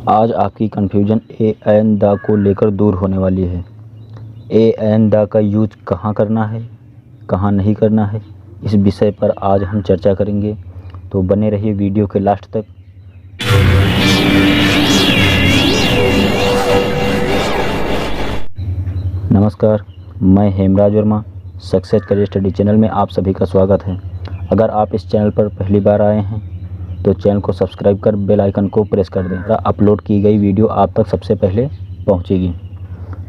आज आपकी confusion A and the को लेकर दूर होने वाली है। ए एंड द का यूज कहाँ करना है, कहाँ नहीं करना है, इस विषय पर आज हम चर्चा करेंगे, तो बने रहिए वीडियो के लास्ट तक। नमस्कार, मैं Hemraj Verma, success career study channel में आप सभी का स्वागत है। अगर आप इस चैनल पर पहली बार आए हैं तो चैनल को सब्सक्राइब कर बेल आइकन को प्रेस कर दें। अपलोड की गई वीडियो आप तक सबसे पहले पहुंचेगी।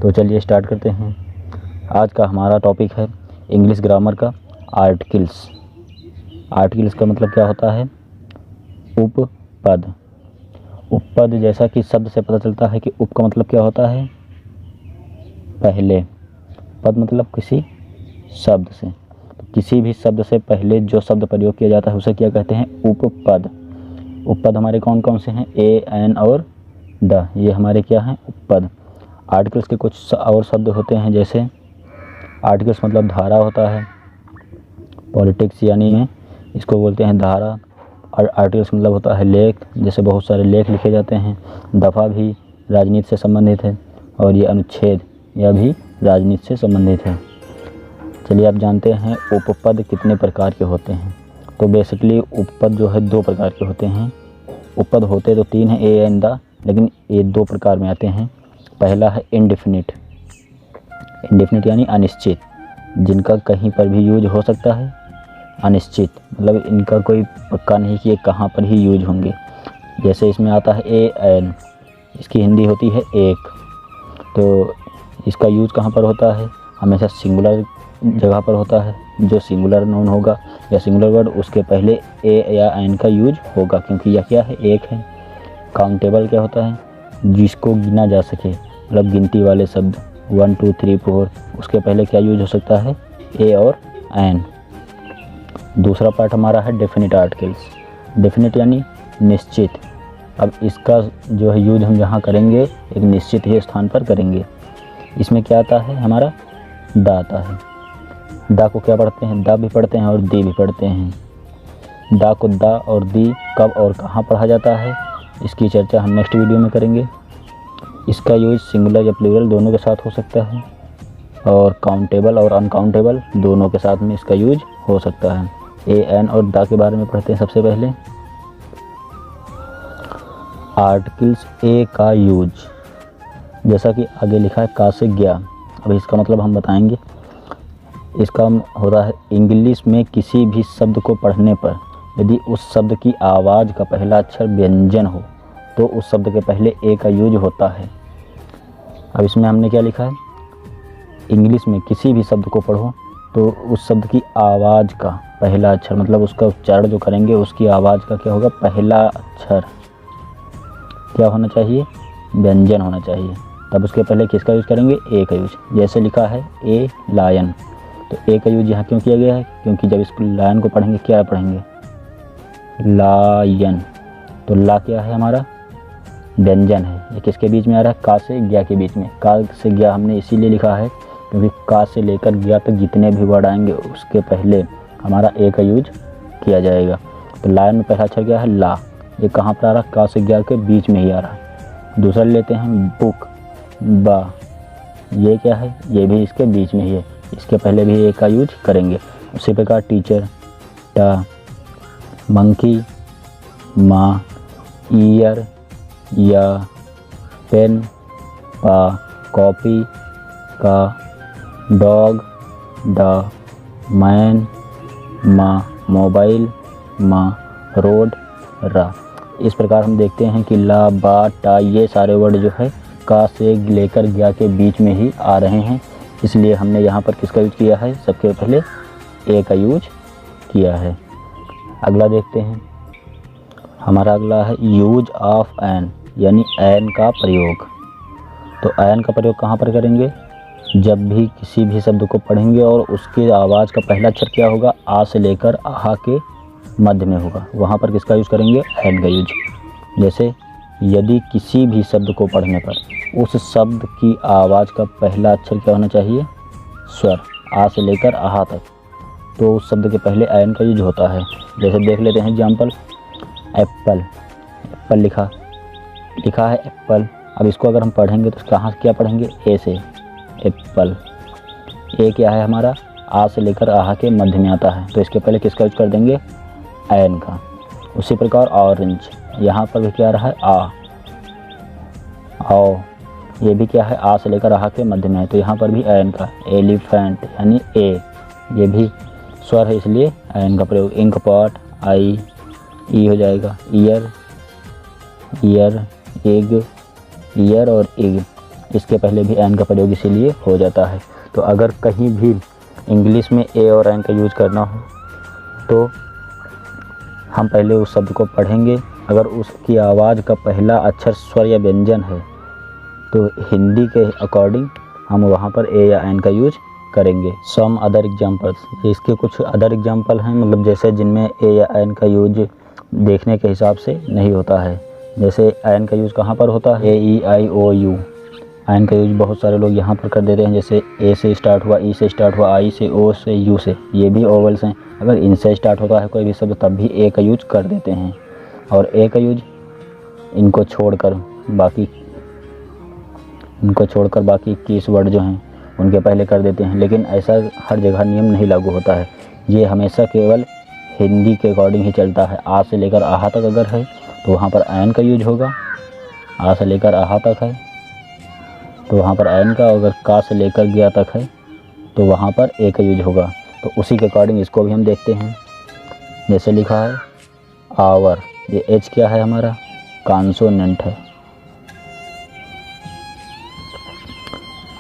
तो चलिए स्टार्ट करते हैं। आज का हमारा टॉपिक है इंग्लिश ग्रामर का आर्टिकल्स। आर्टिकल्स का मतलब क्या होता है? उपपद। उपपद जैसा कि शब्द से पता चलता है कि उप का मतलब क्या होता है? पहले। पद मतलब किसी शब्द से, तो किसी भी शब्द से पहले जो शब्द प्रयोग किया जाता है उसे क्या कहते हैं? उपपद। उपपद हमारे कौन कौन से हैं? ए, एन और द, ये हमारे क्या हैं? उपपद। आर्टिकल्स के कुछ और शब्द होते हैं, जैसे आर्टिकल्स मतलब धारा होता है, पॉलिटिक्स यानी इसको बोलते हैं धारा। और आर्टिकल्स मतलब होता है लेख, जैसे बहुत सारे लेख लिखे जाते हैं। दफ़ा भी राजनीति से संबंधित है, और ये अनुच्छेद यह भी राजनीति से संबंधित है। चलिए आप जानते हैं उपपद कितने प्रकार के होते हैं। तो बेसिकली उपपद जो है दो प्रकार के होते हैं। उपपद होते तो तीन हैं, ए एंड द, लेकिन ये दो प्रकार में आते हैं। पहला है इनडेफिनिट। इनडेफिनिट यानी अनिश्चित, जिनका कहीं पर भी यूज हो सकता है। अनिश्चित मतलब इनका कोई पक्का नहीं कि ये कहाँ पर ही यूज होंगे। जैसे इसमें आता है ए एन, इसकी हिंदी होती है एक। तो इसका यूज कहाँ पर होता है? हमेशा सिंगुलर जगह पर होता है। जो सिंगुलर नाउन होगा या सिंगुलर वर्ड, उसके पहले ए या एन का यूज होगा, क्योंकि यह क्या है? एक है। काउंटेबल क्या होता है? जिसको गिना जा सके, मतलब गिनती वाले शब्द 1 2 3 4, उसके पहले क्या यूज हो सकता है? ए और एन। दूसरा पार्ट हमारा है डेफिनिट आर्टिकल्स। डेफिनिट यानी निश्चित। अब इसका जो है यूज हम यहाँ करेंगे एक निश्चित ही स्थान पर करेंगे। इसमें क्या आता है? हमारा द आता है। दा को क्या पढ़ते हैं? दा भी पढ़ते हैं और दी भी पढ़ते हैं। दा को दा और दी कब और कहाँ पढ़ा जाता है, इसकी चर्चा हम नेक्स्ट वीडियो में करेंगे। इसका यूज सिंगुलर या प्लूरल दोनों के साथ हो सकता है, और काउंटेबल और अनकाउंटेबल दोनों के साथ में इसका यूज हो सकता है। ए एन और दा के बारे में पढ़ते हैं। सबसे पहले आर्टिकल्स ए का यूज, जैसा कि आगे लिखा है का से गया। अब इसका मतलब हम बताएंगे। इसका हो रहा है इंग्लिश में किसी भी शब्द को पढ़ने पर यदि उस शब्द की आवाज़ का पहला अक्षर व्यंजन हो तो उस शब्द के पहले ए का यूज होता है। अब इसमें हमने क्या लिखा है? इंग्लिश में किसी भी शब्द को पढ़ो तो उस शब्द की आवाज़ का पहला अक्षर, मतलब उसका उच्चारण जो करेंगे उसकी आवाज़ का क्या होगा? पहला अक्षर क्या होना चाहिए? व्यंजन होना चाहिए। तब उसके पहले किसका यूज करेंगे? ए का यूज। जैसे लिखा है ए लायन, तो ए का यूज यहाँ क्यों किया गया है? क्योंकि जब इसको लायन को पढ़ेंगे क्या पढ़ेंगे? लायन। तो ला क्या है? हमारा व्यंजन है। ये किसके बीच में आ रहा है? का से गया के बीच में। का से गया हमने इसीलिए लिखा है क्योंकि का से लेकर गया तक जितने भी वर्ड आएंगे उसके पहले हमारा ए का यूज किया जाएगा। तो लायन में पहला अक्षर क्या है? ला। ये कहाँ पर आ रहा है? का से गया के बीच में ही आ रहा है। दूसरा लेते हैं बुक, बा। ये क्या है? ये भी इसके बीच में ही है, इसके पहले भी ए का यूज करेंगे। उसी प्रकार टीचर, टा। मंकी, माँ। ईयर, या। पेन, पा। कॉपी, का। डॉग, डा। मैन, माँ। मोबाइल, माँ। रोड, रा। इस प्रकार हम देखते हैं कि ला, बा, टा ये सारे वर्ड जो है का से लेकर गया के बीच में ही आ रहे हैं, इसलिए हमने यहाँ पर किसका यूज किया है? सबके पहले ए का यूज किया है। अगला देखते हैं। हमारा अगला है यूज ऑफ एन, यानी एन का प्रयोग। तो एन का प्रयोग कहाँ पर करेंगे? जब भी किसी भी शब्द को पढ़ेंगे और उसकी आवाज़ का पहला अक्षर क्या होगा? आ से लेकर आहा के मध्य में होगा, वहाँ पर किसका यूज करेंगे? एन का यूज। जैसे यदि किसी भी शब्द को पढ़ने पर उस शब्द की आवाज़ का पहला अक्षर क्या होना चाहिए? स्वर। आ से लेकर आहा तक, तो उस शब्द के पहले एन का यूज होता है। जैसे देख लेते हैं एग्जाम्पल। एप्पल, एप्पल लिखा, लिखा है एप्पल। अब इसको अगर हम पढ़ेंगे तो कहाँ से क्या पढ़ेंगे, ए से, एप्पल। ए क्या है हमारा, आ से लेकर आहा के मध्य में आता है, तो इसके पहले किसका यूज कर देंगे, एन का। उसी प्रकार ऑरेंज, यहाँ पर भी क्या रहा है, आ, आओ, ये भी क्या है, आ से लेकर आहा के मध्य में है, तो यहाँ पर भी एन का। एलिफेंट यानी ए, ये भी स्वर है इसलिए एन का प्रयोग। इंक पॉट, आई, ई हो जाएगा। ईयर, ईयर, इग, ईयर और इग, इसके पहले भी एन का प्रयोग इसीलिए हो जाता है। तो अगर कहीं भी इंग्लिश में ए और एन का यूज करना हो तो हम पहले उस शब्द को पढ़ेंगे। अगर उसकी आवाज़ का पहला अक्षर स्वर या व्यंजन है तो हिंदी के अकॉर्डिंग हम वहाँ पर ए या एन का यूज करेंगे। सम अदर एग्जाम्पल्स, इसके कुछ अदर एग्जाम्पल हैं, मतलब जैसे जिनमें ए या एन का यूज देखने के हिसाब से नहीं होता है। जैसे एन का यूज़ कहाँ पर होता है, ए, ई, आई, ओ, यू। एन का यूज बहुत सारे लोग यहाँ पर कर देते हैं, जैसे ए से स्टार्ट हुआ, ई से स्टार्ट हुआ, आई से, ओ से, यू से, ये भी ओवल्स हैं। अगर इनसे स्टार्ट होता है कोई भी शब्द तब भी ए का यूज कर देते हैं। और ए का यूज इनको छोड़कर बाकी 21 वर्ड जो हैं उनके पहले कर देते हैं, लेकिन ऐसा हर जगह नियम नहीं लागू होता है। ये हमेशा केवल हिंदी के अकॉर्डिंग ही चलता है। आ से लेकर आहा तक अगर है तो वहाँ पर एन का यूज होगा, आ से लेकर आहा तक है तो वहाँ पर एन का, अगर का से लेकर गया तक है तो वहाँ पर ए का यूज होगा। तो उसी के अकॉर्डिंग इसको भी हम देखते हैं। जैसे लिखा है आवर, ये एच क्या है हमारा, कॉन्सोनेंट है।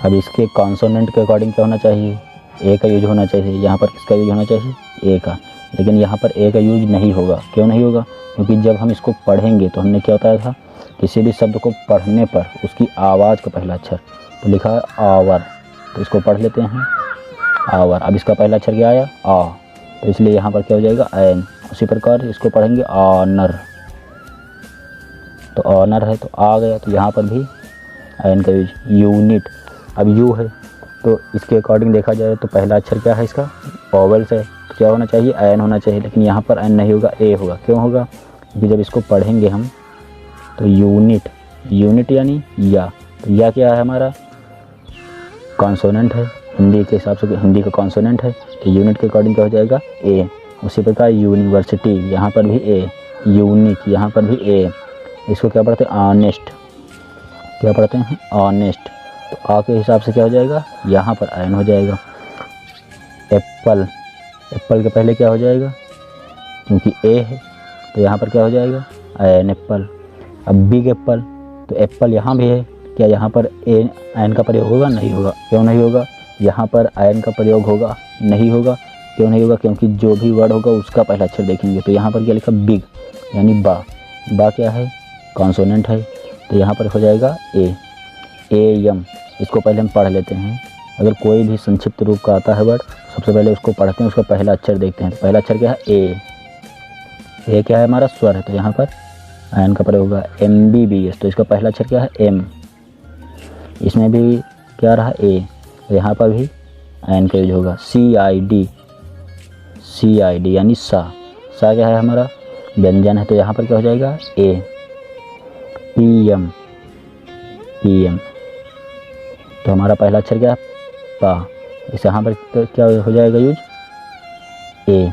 अब इसके कॉन्सोनेंट के अकॉर्डिंग क्या होना चाहिए, ए का यूज होना चाहिए। यहाँ पर किसका यूज होना चाहिए, ए का, लेकिन यहाँ पर ए का यूज नहीं होगा। क्यों नहीं होगा, क्योंकि जब हम इसको पढ़ेंगे तो हमने क्या बताया था, किसी भी शब्द को पढ़ने पर उसकी आवाज़ का पहला अक्षर, तो लिखा है आवर, तो इसको पढ़ लेते हैं आवर। अब इसका पहला अक्षर क्या आया, आ, तो इसलिए यहाँ पर क्या हो जाएगा, एन। उसी प्रकार इसको पढ़ेंगे ऑनर, तो ऑनर है तो आ गया, तो यहाँ पर भी एन का यूज। यूनिट, अब यू है तो इसके अकॉर्डिंग देखा जाए तो पहला अक्षर क्या है इसका, वॉवल्स है, तो क्या होना चाहिए, एन होना चाहिए, लेकिन यहाँ पर एन नहीं होगा, ए होगा। क्यों होगा, क्योंकि जब इसको पढ़ेंगे हम तो यूनिट, यूनिट यानी या, तो या क्या है हमारा, कॉन्सोनेंट है, हिंदी के हिसाब से हिंदी का कॉन्सोनेंट है, तो यूनिट के अकॉर्डिंग क्या हो जाएगा, ए। उसी प्रकार यूनिवर्सिटी, यहाँ पर भी ए। यूनिक, यहाँ पर भी ए। इसको क्या पढ़ते हैं, ऑनेस्ट, क्या पढ़ते हैं, ऑनेस्ट, तो आ के हिसाब से क्या हो जाएगा, यहाँ पर एन हो जाएगा। एप्पल, एप्पल के पहले क्या हो जाएगा, क्योंकि ए है तो यहाँ पर क्या हो जाएगा, एन, एप्पल। अब बिग एप्पल, तो एप्पल यहाँ भी है, क्या यहाँ पर एन का प्रयोग होगा, नहीं होगा। क्यों नहीं होगा, यहाँ पर एन का प्रयोग होगा, नहीं होगा। क्यों नहीं होगा, क्योंकि जो भी वर्ड होगा उसका पहला अक्षर देखेंगे। तो यहाँ पर क्या लिखा, बिग यानी बा, बा क्या है, कॉन्सोनेंट है, तो यहाँ पर हो जाएगा ए। एम, इसको पहले हम पढ़ लेते हैं। अगर कोई भी संक्षिप्त रूप का आता है वर्ड, सबसे पहले उसको पढ़ते हैं, उसका पहला अक्षर देखते हैं। तो पहला अक्षर क्या है, ए क्या है हमारा, स्वर है, तो यहाँ पर एन का प्रयोग होगा। MBBS, तो इसका पहला अक्षर क्या है, एम, इसमें भी क्या रहा, ए, तो यहाँ पर भी एन का यूज होगा। CID यानी सा क्या है हमारा, व्यंजन है, तो यहाँ पर क्या हो जाएगा, ए। PM, तो हमारा पहला अक्षर क्या है, पा, इस यहाँ पर क्या हो जाएगा यूज, ए।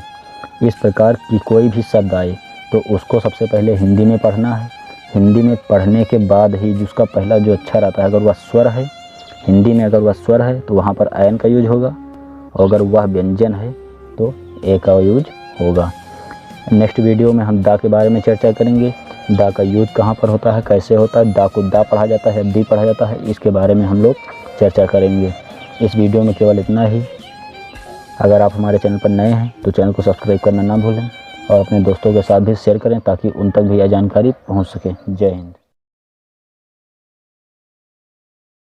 इस प्रकार की कोई भी शब्द आए तो उसको सबसे पहले हिंदी में पढ़ना है। हिंदी में पढ़ने के बाद ही जिसका पहला जो अक्षर आता है, अगर वह स्वर है, हिंदी में अगर वह स्वर है तो वहाँ पर एन का यूज होगा, और अगर वह व्यंजन है तो ए का यूज होगा। नेक्स्ट वीडियो में हम दा के बारे में चर्चा करेंगे। दा का यूज कहाँ पर होता है, कैसे होता है, दा को दा पढ़ा जाता है, दी पढ़ा जाता है, इसके बारे में हम लोग चर्चा करेंगे। इस वीडियो में केवल इतना ही। अगर आप हमारे चैनल पर नए हैं तो चैनल को सब्सक्राइब करना ना भूलें और अपने दोस्तों के साथ भी शेयर करें ताकि उन तक भी यह जानकारी पहुंच सके। जय हिंद।